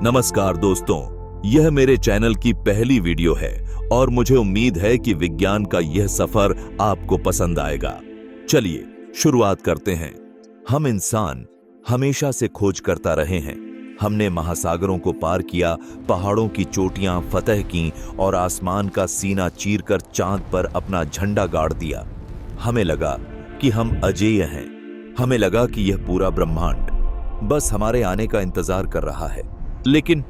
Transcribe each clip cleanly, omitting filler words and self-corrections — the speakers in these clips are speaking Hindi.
नमस्कार दोस्तों, यह मेरे चैनल की पहली वीडियो है और मुझे उम्मीद है कि विज्ञान का यह सफर आपको पसंद आएगा। चलिए शुरुआत करते हैं। हम इंसान हमेशा से खोज करता रहे हैं। हमने महासागरों को पार किया, पहाड़ों की चोटियां फतह की और आसमान का सीना चीरकर चांद पर अपना झंडा गाड़ दिया। हमें लगा कि हम अजेय हैं। हमें लगा कि यह पूरा ब्रह्मांड बस हमारे आने का इंतजार कर रहा है। लेकिन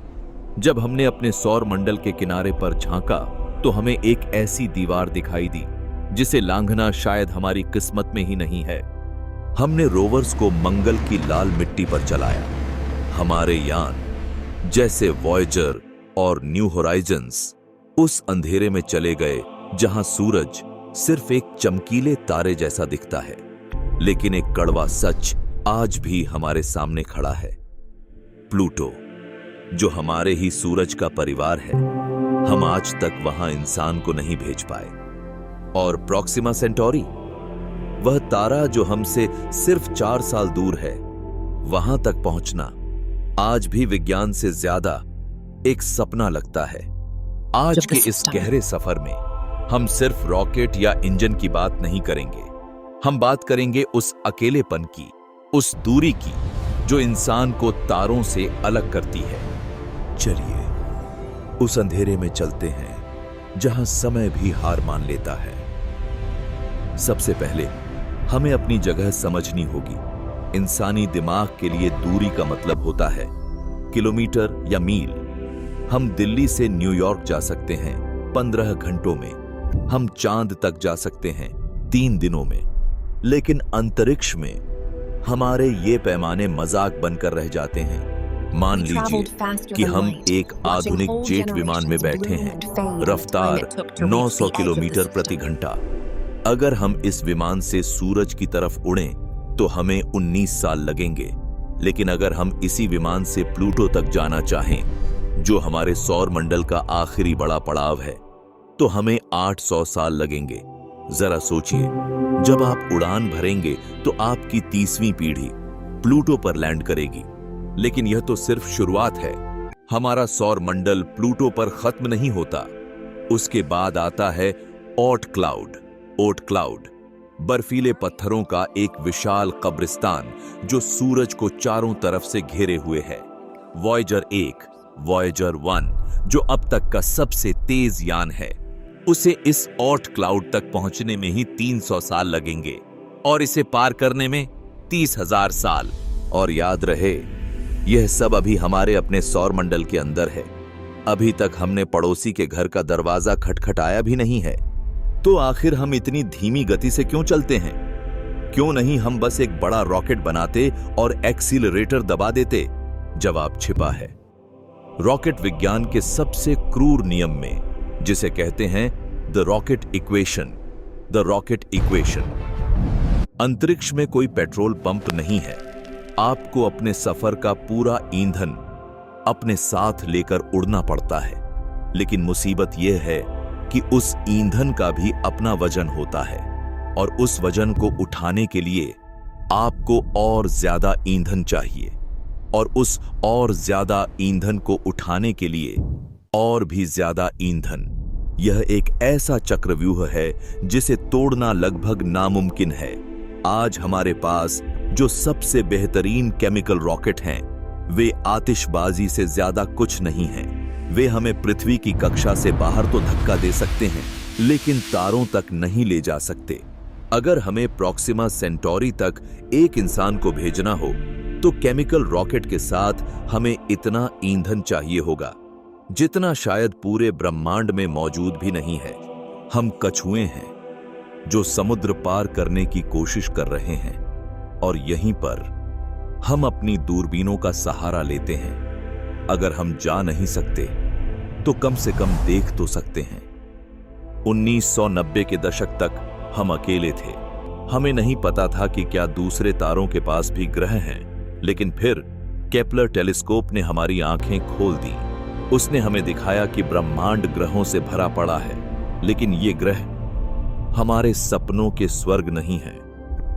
जब हमने अपने सौर मंडल के किनारे पर झांका तो हमें एक ऐसी दीवार दिखाई दी जिसे लांघना शायद हमारी किस्मत में ही नहीं है। हमने रोवर्स को मंगल की लाल मिट्टी पर चलाया। हमारे यान जैसे वॉयेजर और न्यू होराइजन्स उस अंधेरे में चले गए जहां सूरज सिर्फ एक चमकीले तारे जैसा दिखता है। लेकिन एक कड़वा सच आज भी हमारे सामने खड़ा है। प्लूटो, जो हमारे ही सूरज का परिवार है, हम आज तक वहां इंसान को नहीं भेज पाए। और प्रॉक्सिमा सेंटोरी, वह तारा जो हमसे सिर्फ 4 साल दूर है, वहां तक पहुंचना आज भी विज्ञान से ज्यादा एक सपना लगता है। आज के इस गहरे सफर में हम सिर्फ रॉकेट या इंजन की बात नहीं करेंगे। हम बात करेंगे उस अकेलेपन की, उस दूरी की जो इंसान को तारों से अलग करती है। चलिए उस अंधेरे में चलते हैं जहां समय भी हार मान लेता है। सबसे पहले हमें अपनी जगह समझनी होगी। इंसानी दिमाग के लिए दूरी का मतलब होता है किलोमीटर या मील। हम दिल्ली से न्यूयॉर्क जा सकते हैं 15 घंटों में। हम चांद तक जा सकते हैं 3 दिनों में। लेकिन अंतरिक्ष में हमारे ये पैमाने मजाक बनकर रह जाते हैं। मान लीजिए कि हम एक आधुनिक जेट विमान में बैठे हैं, रफ्तार 900 किलोमीटर प्रति घंटा। अगर हम इस विमान से सूरज की तरफ उड़ें तो हमें 19 साल लगेंगे। लेकिन अगर हम इसी विमान से प्लूटो तक जाना चाहें, जो हमारे सौर मंडल का आखिरी बड़ा पड़ाव है, तो हमें 800 साल लगेंगे। जरा सोचिए, जब आप उड़ान भरेंगे तो आपकी 30वीं पीढ़ी प्लूटो पर लैंड करेगी। लेकिन यह तो सिर्फ शुरुआत है। हमारा सौर मंडल प्लूटो पर खत्म नहीं होता। उसके बाद आता है ओर्ट क्लाउड। ओर्ट क्लाउड बर्फीले पत्थरों का एक विशाल कब्रिस्तान जो सूरज को चारों तरफ से घेरे हुए है। वॉयेजर 1, वॉयेजर 1, जो अब तक का सबसे तेज यान है, उसे इस ओर्ट क्लाउड तक पहुंचने में ही 300 साल लगेंगे और इसे पार करने में 30,000 साल। और याद रहे, यह सब अभी हमारे अपने सौर मंडल के अंदर है। अभी तक हमने पड़ोसी के घर का दरवाजा खटखटाया भी नहीं है। तो आखिर हम इतनी धीमी गति से क्यों चलते हैं? क्यों नहीं हम बस एक बड़ा रॉकेट बनाते और एक्सीलरेटर दबा देते? जवाब छिपा है रॉकेट विज्ञान के सबसे क्रूर नियम में, जिसे कहते हैं the rocket equation. The rocket equation. अंतरिक्ष में कोई पेट्रोल पंप नहीं है। आपको अपने सफर का पूरा ईंधन अपने साथ लेकर उड़ना पड़ता है। लेकिन मुसीबत यह है कि उस ईंधन का भी अपना वजन होता है और उस वजन को उठाने के लिए आपको और ज्यादा ईंधन चाहिए, और उस और ज्यादा ईंधन को उठाने के लिए और भी ज्यादा ईंधन। यह एक ऐसा चक्रव्यूह है जिसे तोड़ना लगभग नामुमकिन है। आज हमारे पास जो सबसे बेहतरीन केमिकल रॉकेट हैं, वे आतिशबाजी से ज्यादा कुछ नहीं हैं। वे हमें पृथ्वी की कक्षा से बाहर तो धक्का दे सकते हैं, लेकिन तारों तक नहीं ले जा सकते। अगर हमें प्रॉक्सिमा सेंटोरी तक एक इंसान को भेजना हो तो केमिकल रॉकेट के साथ हमें इतना ईंधन चाहिए होगा जितना शायद पूरे ब्रह्मांड में मौजूद भी नहीं है। हम कछुए हैं जो समुद्र पार करने की कोशिश कर रहे हैं, और यहीं पर हम अपनी दूरबीनों का सहारा लेते हैं। अगर हम जा नहीं सकते तो कम से कम देख तो सकते हैं। 1990 के दशक तक हम अकेले थे। हमें नहीं पता था कि क्या दूसरे तारों के पास भी ग्रह हैं। लेकिन फिर केपलर टेलीस्कोप ने हमारी आंखें खोल दी। उसने हमें दिखाया कि ब्रह्मांड ग्रहों से भरा पड़ा है। लेकिन ये ग्रह हमारे सपनों के स्वर्ग नहीं हैं,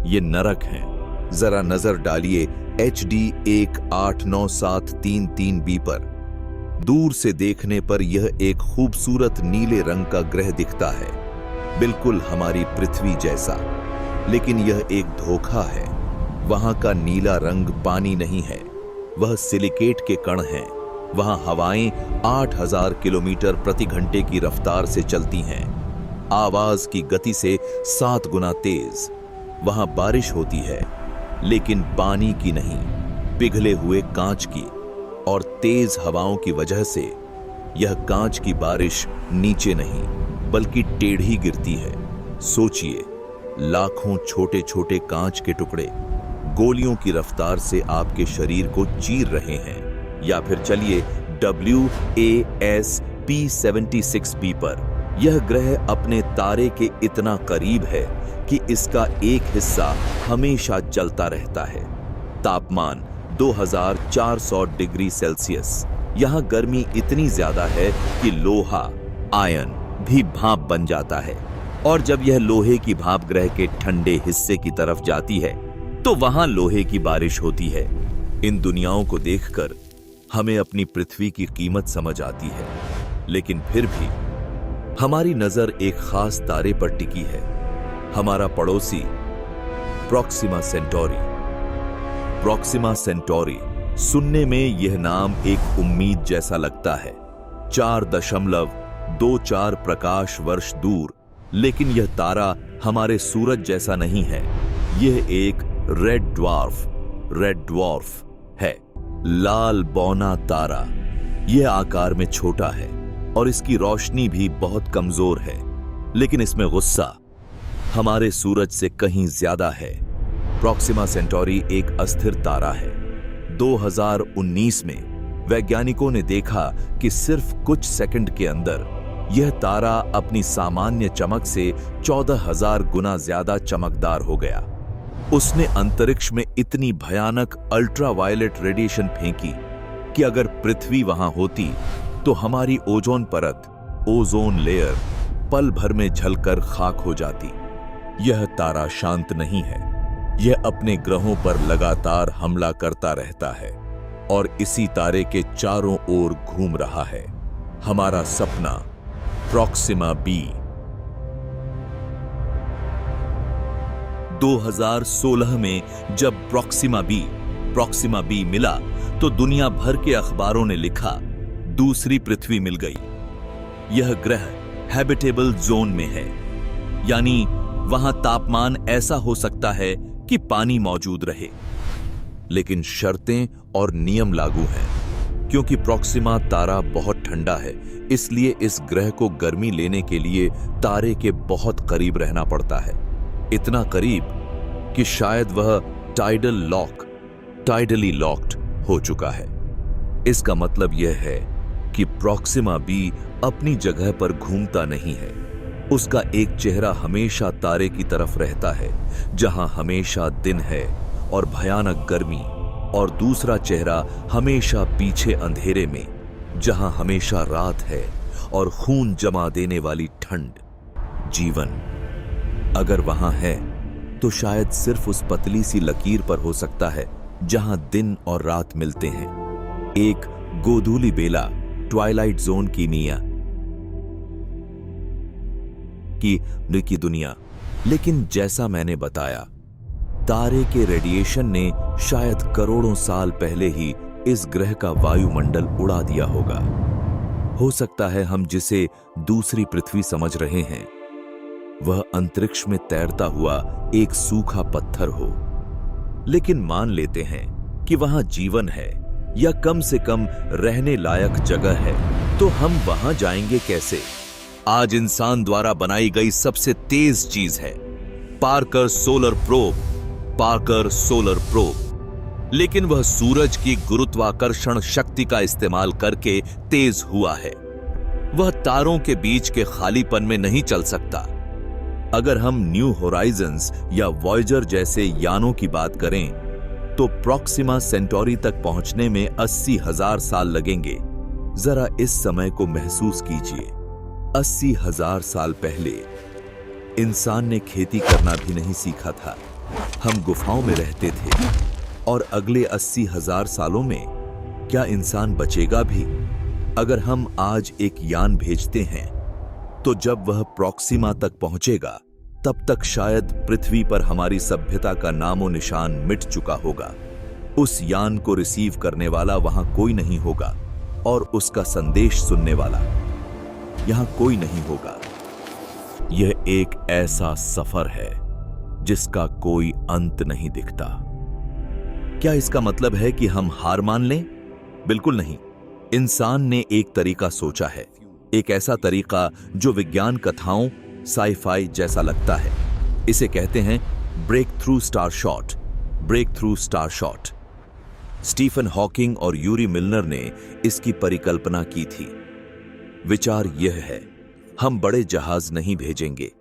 ये नरक हैं। जरा नजर डालिए HD 189733b पर। दूर से देखने पर यह एक खूबसूरत नीले रंग का ग्रह दिखता है, बिल्कुल हमारी पृथ्वी जैसा। लेकिन यह एक धोखा है। वहां का नीला रंग पानी नहीं है, वह सिलिकेट के कण हैं। वहां हवाएं 8000 किलोमीटर प्रति घंटे की रफ्तार से चलती हैं, आवाज की गति से 7 गुना तेज। वहां बारिश होती है, लेकिन पानी की नहीं, पिघले हुए कांच की। और तेज हवाओं की वजह से यह कांच की बारिश नीचे नहीं बल्कि टेढ़ी गिरती है। सोचिए, लाखों छोटे छोटे कांच के टुकड़े गोलियों की रफ्तार से आपके शरीर को चीर रहे हैं। या फिर चलिए WASP 76b पर। यह ग्रह अपने तारे के इतना करीब है कि इसका एक हिस्सा हमेशा जलता रहता है। तापमान 2400 डिग्री सेल्सियस। यहां गर्मी इतनी ज्यादा है कि लोहा, आयन भी भाप बन जाता है। और जब यह लोहे की भाप ग्रह के ठंडे हिस्से की तरफ जाती है तो वहां लोहे की बारिश होती है। इन दुनियाओं को देखकर हमें अपनी पृथ्वी की कीमत समझ आती है, लेकिन फिर भी हमारी नजर एक खास तारे पर टिकी है, हमारा पड़ोसी प्रॉक्सिमा सेंटोरी। प्रॉक्सिमा सेंटोरी, सुनने में यह नाम एक उम्मीद जैसा लगता है। 4.24 प्रकाश वर्ष दूर, लेकिन यह तारा हमारे सूरज जैसा नहीं है। यह एक रेड ड्वार्फ है, लाल बौना तारा। यह आकार में छोटा है और इसकी रोशनी भी बहुत कमजोर है, लेकिन इसमें गुस्सा हमारे सूरज से कहीं ज्यादा है। प्रॉक्सिमा सेंटोरी एक अस्थिर तारा है। 2019 में वैज्ञानिकों ने देखा कि सिर्फ कुछ सेकंड के अंदर यह तारा अपनी सामान्य चमक से 14,000 गुना ज्यादा चमकदार हो गया। उसने अंतरिक्ष में इतनी भयानक अल्ट्रावायलेट रेडिएशन फेंकी कि अगर पृथ्वी वहां होती तो हमारी ओजोन परत, ओजोन लेयर, पल भर में जलकर खाक हो जाती। यह तारा शांत नहीं है, यह अपने ग्रहों पर लगातार हमला करता रहता है और इसी तारे के चारों ओर घूम रहा है हमारा सपना प्रॉक्सिमा बी। 2016 में जब प्रॉक्सिमा बी मिला तो दुनिया भर के अखबारों ने लिखा, दूसरी पृथ्वी मिल गई। यह ग्रह हैबिटेबल जोन में है, यानी वहां तापमान ऐसा हो सकता है कि पानी मौजूद रहे। लेकिन शर्तें और नियम लागू हैं। क्योंकि प्रॉक्सिमा तारा बहुत ठंडा है, इसलिए इस ग्रह को गर्मी लेने के लिए तारे के बहुत करीब रहना पड़ता है। इतना करीब कि शायद वह टाइडली लॉक्ड हो चुका है। इसका मतलब यह है कि प्रॉक्सिमा बी अपनी जगह पर घूमता नहीं है। उसका एक चेहरा हमेशा तारे की तरफ रहता है, जहां हमेशा दिन है और भयानक गर्मी, और दूसरा चेहरा हमेशा पीछे अंधेरे में, जहां हमेशा रात है और खून जमा देने वाली ठंड। जीवन अगर वहां है तो शायद सिर्फ उस पतली सी लकीर पर हो सकता है जहां दिन और रात मिलते हैं। एक गोधूली बेला, ट्वाइलाइट जोन की दुनिया। लेकिन जैसा मैंने बताया, तारे के रेडिएशन ने शायद करोड़ों साल पहले ही इस ग्रह का वायुमंडल उड़ा दिया होगा। हो सकता है हम जिसे दूसरी पृथ्वी समझ रहे हैं वह अंतरिक्ष में तैरता हुआ एक सूखा पत्थर हो। लेकिन मान लेते हैं कि वहां जीवन है या कम से कम रहने लायक जगह है, तो हम वहां जाएंगे कैसे? आज इंसान द्वारा बनाई गई सबसे तेज चीज है पार्कर सोलर प्रोब। लेकिन वह सूरज की गुरुत्वाकर्षण शक्ति का इस्तेमाल करके तेज हुआ है। वह तारों के बीच के खालीपन में नहीं चल सकता। अगर हम न्यू होराइजन्स या वॉयेजर जैसे यानों की बात करें तो प्रॉक्सिमा सेंटोरी तक पहुंचने में 80,000 साल लगेंगे। जरा इस समय को महसूस कीजिए। 80,000 साल पहले इंसान ने खेती करना भी नहीं सीखा था। हम गुफाओं में रहते थे और अगले 80,000 सालों में क्या इंसान बचेगा भी? अगर हम आज एक यान भेजते हैं तो जब वह प्रॉक्सिमा तक पहुंचेगा तब तक शायद पृथ्वी पर हमारी सभ्यता का नामो निशान मिट चुका होगा। उस यान को रिसीव करने वाला वहां कोई नहीं होगा और उसका संदेश सुनने वाला यहां कोई नहीं होगा। यह एक ऐसा सफर है जिसका कोई अंत नहीं दिखता। क्या इसका मतलब है कि हम हार मान लें? बिल्कुल नहीं। इंसान ने एक तरीका सोचा है, एक ऐसा तरीका जो विज्ञान कथाओं साई-फाई जैसा लगता है। इसे कहते हैं Breakthrough Starshot. Breakthrough Starshot. Stephen Hawking और यूरी मिलनर ने इसकी परिकल्पना की थी। विचार यह है, हम बड़े जहाज नहीं भेजेंगे,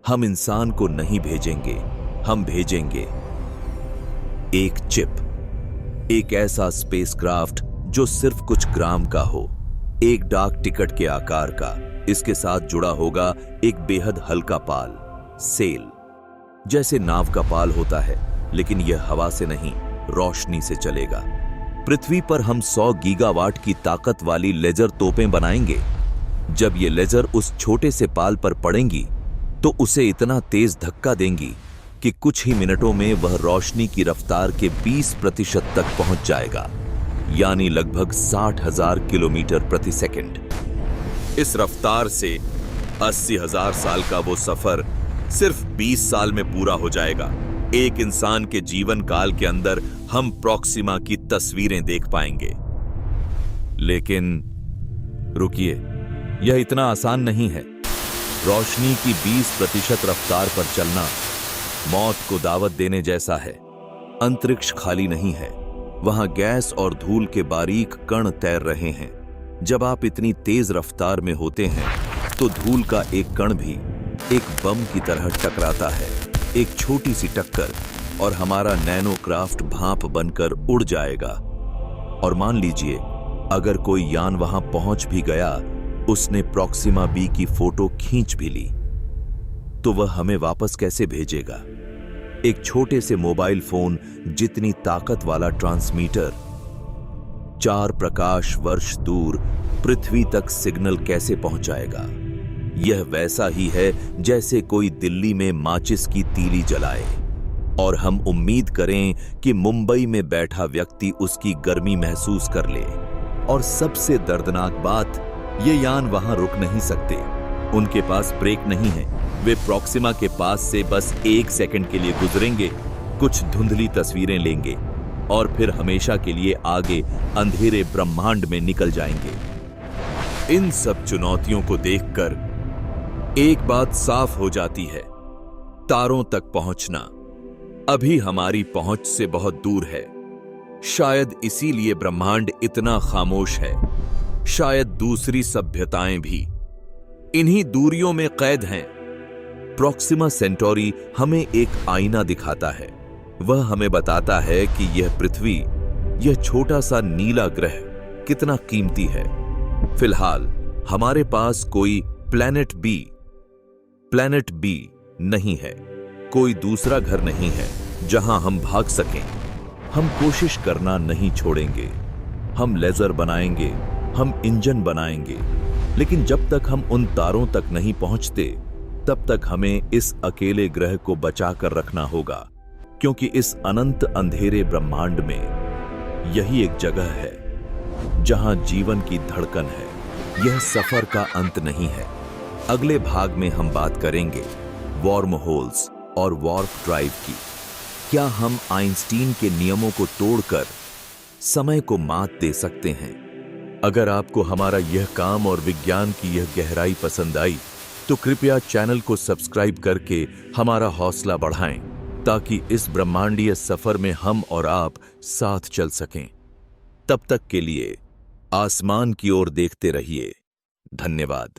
हम इंसान को नहीं भेजेंगे, हम भेजेंगे एक चिप, एक ऐसा स्पेसक्राफ्ट जो सिर्फ कुछ ग्राम का हो, एक डाक टिकट के आकार का। इसके साथ जुड़ा होगा एक बेहद हल्का पाल, सेल, जैसे नाव का पाल होता है, लेकिन यह हवा से नहीं, रोशनी से चलेगा। पृथ्वी पर हम 100 गीगावाट की ताकत वाली लेजर तोपें बनाएंगे। जब ये लेजर उस छोटे से पाल पर पड़ेंगी तो उसे इतना तेज धक्का देंगी कि कुछ ही मिनटों में वह रोशनी की रफ्तार के 20% तक पहुंच जाएगा, यानी लगभग 60,000 किलोमीटर प्रति सेकंड। इस रफ्तार से 80,000 साल का वो सफर सिर्फ 20 साल में पूरा हो जाएगा। एक इंसान के जीवन काल के अंदर हम प्रॉक्सिमा की तस्वीरें देख पाएंगे। लेकिन रुकिए, यह इतना आसान नहीं है। रोशनी की 20% रफ्तार पर चलना मौत को दावत देने जैसा है। अंतरिक्ष खाली नहीं है, वहां गैस और धूल के बारीक कण तैर रहे हैं। जब आप इतनी तेज रफ्तार में होते हैं तो धूल का एक कण भी एक बम की तरह टकराता है। एक छोटी सी टक्कर और हमारा नैनोक्राफ्ट भाप बनकर उड़ जाएगा। और मान लीजिए अगर कोई यान वहां पहुंच भी गया, उसने प्रॉक्सिमा बी की फोटो खींच भी ली, तो वह हमें वापस कैसे भेजेगा? एक छोटे से मोबाइल फोन जितनी ताकत वाला ट्रांसमीटर 4 प्रकाश वर्ष दूर पृथ्वी तक सिग्नल कैसे पहुंचाएगा? यह वैसा ही है जैसे कोई दिल्ली में माचिस की तीली जलाए और हम उम्मीद करें कि मुंबई में बैठा व्यक्ति उसकी गर्मी महसूस कर ले। और सबसे दर्दनाक बात, ये यान वहां रुक नहीं सकते। उनके पास ब्रेक नहीं है। वे प्रॉक्सिमा के पास से बस 1 सेकंड के लिए गुजरेंगे, कुछ धुंधली तस्वीरें लेंगे और फिर हमेशा के लिए आगे अंधेरे ब्रह्मांड में निकल जाएंगे। इन सब चुनौतियों को देखकर एक बात साफ हो जाती है, तारों तक पहुंचना अभी हमारी पहुंच से बहुत दूर है। शायद इसीलिए ब्रह्मांड इतना खामोश है। शायद दूसरी सभ्यताएं भी इन्हीं दूरियों में कैद हैं। प्रॉक्सिमा सेंटोरी हमें एक आईना दिखाता है। वह हमें बताता है कि यह पृथ्वी, यह छोटा सा नीला ग्रह कितना कीमती है। फिलहाल हमारे पास कोई प्लैनेट बी नहीं है, कोई दूसरा घर नहीं है जहां हम भाग सकें। हम कोशिश करना नहीं छोड़ेंगे। हम लेजर बनाएंगे, हम इंजन बनाएंगे, लेकिन जब तक हम उन तारों तक नहीं पहुंचते तब तक हमें इस अकेले ग्रह को बचा कर रखना होगा, क्योंकि इस अनंत अंधेरे ब्रह्मांड में यही एक जगह है जहां जीवन की धड़कन है। यह सफर का अंत नहीं है। अगले भाग में हम बात करेंगे वॉर्म होल्स और वार्प ड्राइव की। क्या हम आइंस्टीन के नियमों को तोड़कर समय को मात दे सकते हैं? अगर आपको हमारा यह काम और विज्ञान की यह गहराई पसंद आई तो कृपया चैनल को सब्सक्राइब करके हमारा हौसला बढ़ाएं, ताकि इस ब्रह्मांडीय सफर में हम और आप साथ चल सकें। तब तक के लिए आसमान की ओर देखते रहिए। धन्यवाद।